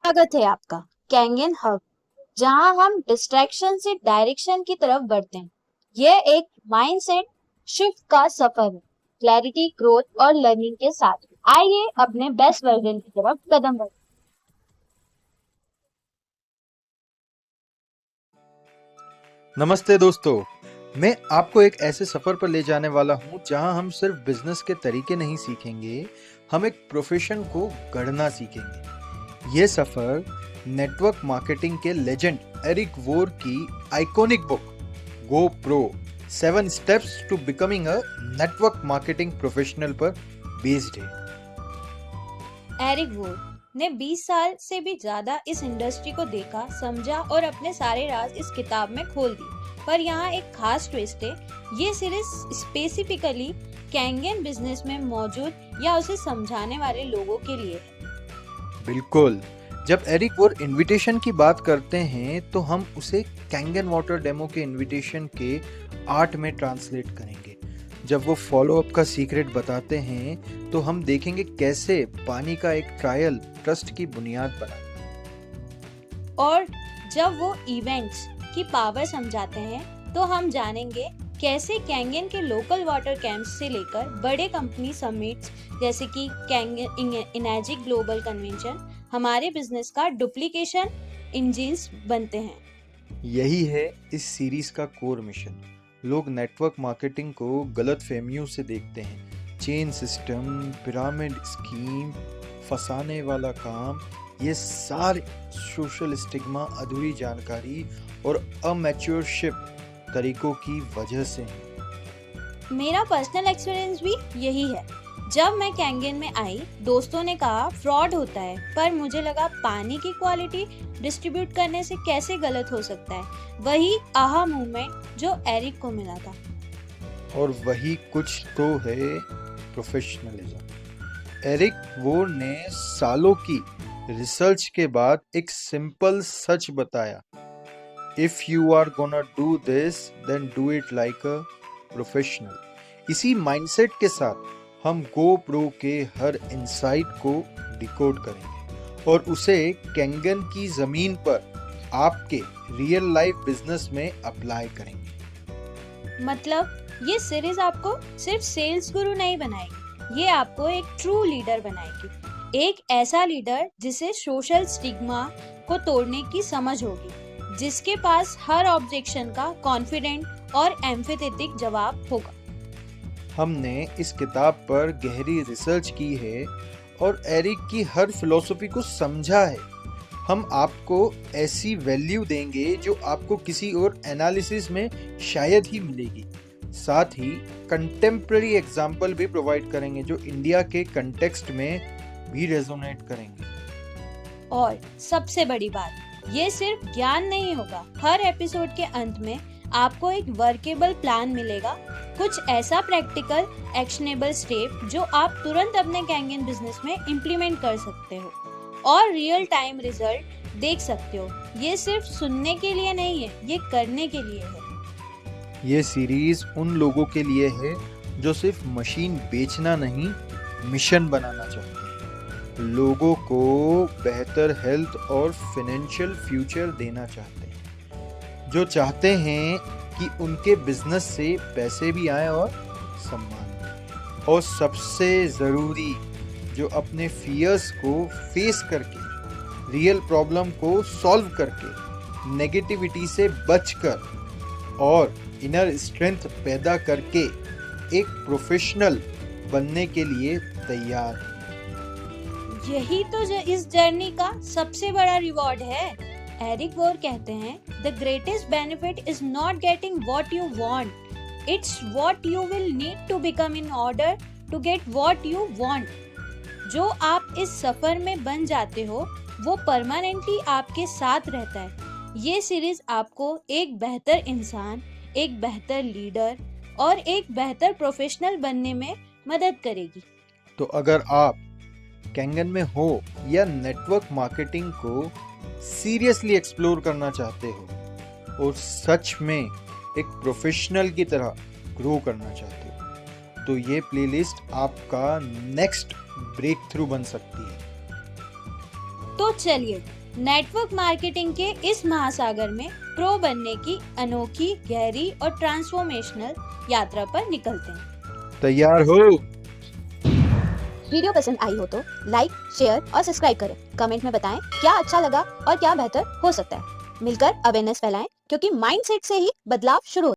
स्वागत है आपका कैंगन हब, जहां हम डिस्ट्रैक्शन से डायरेक्शन की तरफ बढ़ते हैं। यह एक माइंडसेट शिफ्ट का सफर है, क्लैरिटी, ग्रोथ और लर्निंग के साथ। आइए अपने बेस्ट वर्जन की तरफ कदम बढ़ाएं। नमस्ते दोस्तों, मैं आपको एक ऐसे सफर पर ले जाने वाला हूं जहां हम सिर्फ बिजनेस के तरीके नहीं सीखेंगे, हम एक प्रोफेशन को गढ़ना सीखेंगे। ये सफर नेटवर्क मार्केटिंग के लेजेंड एरिक वोर की iconic book go pro 7 steps to becoming a network marketing professional पर बेस्ड है। एरिक वोर ने 20 साल से भी ज्यादा इस इंडस्ट्री को देखा, समझा और अपने सारे राज इस किताब में खोल दिए। पर यहाँ एक खास ट्विस्ट है। ये सीरीज स्पेसिफिकली कैंगन बिजनेस में मौजूद या उसे समझाने वाले लोगों के लिए है। बिल्कुल, जब एरिक वोर इनविटेशन की बात करते हैं तो हम उसे कैंगन वाटर डेमो के इनविटेशन के आर्ट में ट्रांसलेट करेंगे। जब वो फॉलो अप का सीक्रेट बताते हैं तो हम देखेंगे कैसे पानी का एक ट्रायल ट्रस्ट की बुनियाद बना। और जब वो इवेंट्स की पावर समझाते हैं तो हम जानेंगे कैसे कैंगन के लोकल वाटर कैंप्स से लेकर बड़े कंपनी समिट्स जैसे कि कैंगन इनर्जी ग्लोबल कन्वेंशन हमारे बिजनेस का डुप्लीकेशन इंजिन्स बनते हैं। यही है इस सीरीज का कोर मिशन। लोग नेटवर्क मार्केटिंग को गलत फहमियों से देखते हैं। चेन सिस्टम, पिरामिड स्कीम, फंसाने वाला काम, ये सारे सोशल स्टिग्मा, अधूरी जानकारी और अमैच्योरशिप तरीकों की वजह से हैं। मेरा पर्सनल एक्सपीरियंस भी यही है। जब मैं कैंगन में आई, दोस्तों ने कहा फ्रॉड होता है, पर मुझे लगा पानी की क्वालिटी डिस्ट्रीब्यूट करने से कैसे गलत हो सकता है। वही आहा मूवमेंट जो एरिक को मिला था। और वही कुछ तो है प्रोफेशनलिज्म। एरिक वोर ने सालों की रिसर्च के बाद एक सिंपल सच बताया, if you are gonna do this then do it like a professional. इसी माइंडसेट के साथ हम गो प्रो के हर इनसाइट को डिकोड करेंगे और उसे कैंगन की जमीन पर आपके रियल लाइफ बिजनेस में अप्लाई करेंगे। मतलब ये सीरीज आपको सिर्फ सेल्स गुरु नहीं बनाएगी, ये आपको एक ट्रू लीडर बनाएगी। एक ऐसा लीडर जिसे सोशल स्टिग्मा को तोड़ने की समझ होगी, जिसके पास हर ऑब्जेक्शन का कॉन्फिडेंट और एम्फेथेटिक जवाब होगा। हमने इस किताब पर गहरी रिसर्च की है और एरिक की हर फिलॉसफी को समझा है। हम आपको ऐसी वैल्यू देंगे जो आपको किसी और एनालिसिस में शायद ही मिलेगी। साथ ही कंटेम्प्रेरी एग्जाम्पल भी प्रोवाइड करेंगे जो इंडिया के कंटेक्स्ट में भी रेजोनेट करेंगे। और सबसे बड़ी बात, ये सिर्फ ज्ञान नहीं होगा। हर एपिसोड के अंत में आपको एक वर्केबल प्लान मिलेगा, कुछ ऐसा प्रैक्टिकल एक्शनेबल स्टेप जो आप तुरंत अपने कैंगन बिजनेस में इम्प्लीमेंट कर सकते हो और रियल टाइम रिजल्ट देख सकते हो। ये सिर्फ सुनने के लिए नहीं है, ये करने के लिए है। ये सीरीज उन लोगों के लिए है जो सिर्फ मशीन बेचना नहीं, मिशन बनाना चाहते हैं। लोगों को बेहतर हेल्थ और फाइनेंशियल फ्यूचर देना चाहते हैं, जो चाहते हैं कि उनके बिजनेस से पैसे भी आए और सम्मान। और सबसे ज़रूरी, जो अपने फियर्स को फेस करके, रियल प्रॉब्लम को सॉल्व करके, नेगेटिविटी से बचकर और इनर स्ट्रेंथ पैदा करके एक प्रोफेशनल बनने के लिए तैयार है। यही तो इस जर्नी का सबसे बड़ा रिवॉर्ड है। एरिक वोर कहते हैं, the greatest benefit is not getting what you want, it's what you will need to become in order to get what you want. जो आप इस सफर में बन जाते हो वो परमानेंटली आपके साथ रहता है। ये सीरीज आपको एक बेहतर इंसान, एक बेहतर लीडर और एक बेहतर प्रोफेशनल बनने में मदद करेगी। तो अगर आप कैंगन में हो या नेटवर्क मार्केटिंग को सीरियसली एक्सप्लोर करना चाहते हो और सच में एक प्रोफेशनल की तरह ग्रो करना चाहते हो, तो ये प्लेलिस्ट आपका नेक्स्ट ब्रेक थ्रू बन सकती है। तो चलिए नेटवर्क मार्केटिंग के इस महासागर में प्रो बनने की अनोखी, गहरी और ट्रांसफॉर्मेशनल यात्रा पर निकलते हैं। तैयार हो? वीडियो पसंद आई हो तो लाइक, शेयर और सब्सक्राइब करें। कमेंट में बताएं क्या अच्छा लगा और क्या बेहतर हो सकता है। मिलकर अवेयरनेस फैलाएं, क्योंकि माइंडसेट से ही बदलाव शुरू होता है।